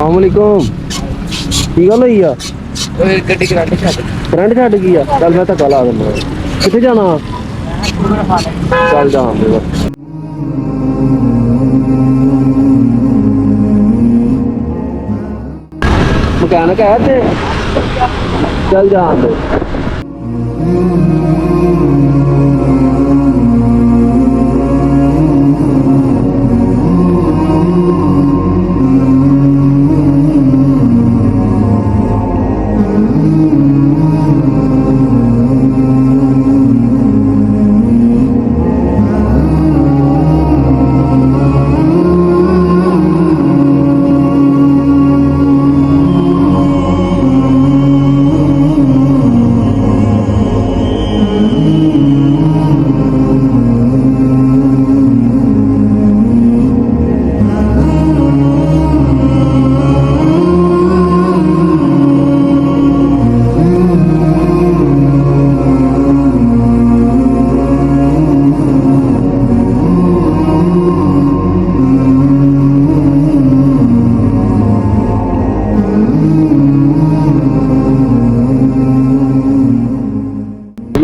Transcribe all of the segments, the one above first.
अस्सलामुअलैकुम की गल हुई आ गड्डी करंट छड्ड गई आ चल मैं धक्का ला दिंदा कित्थे जाना चल जान दे बस मकैनिक है ते चल जान दे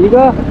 ठीक है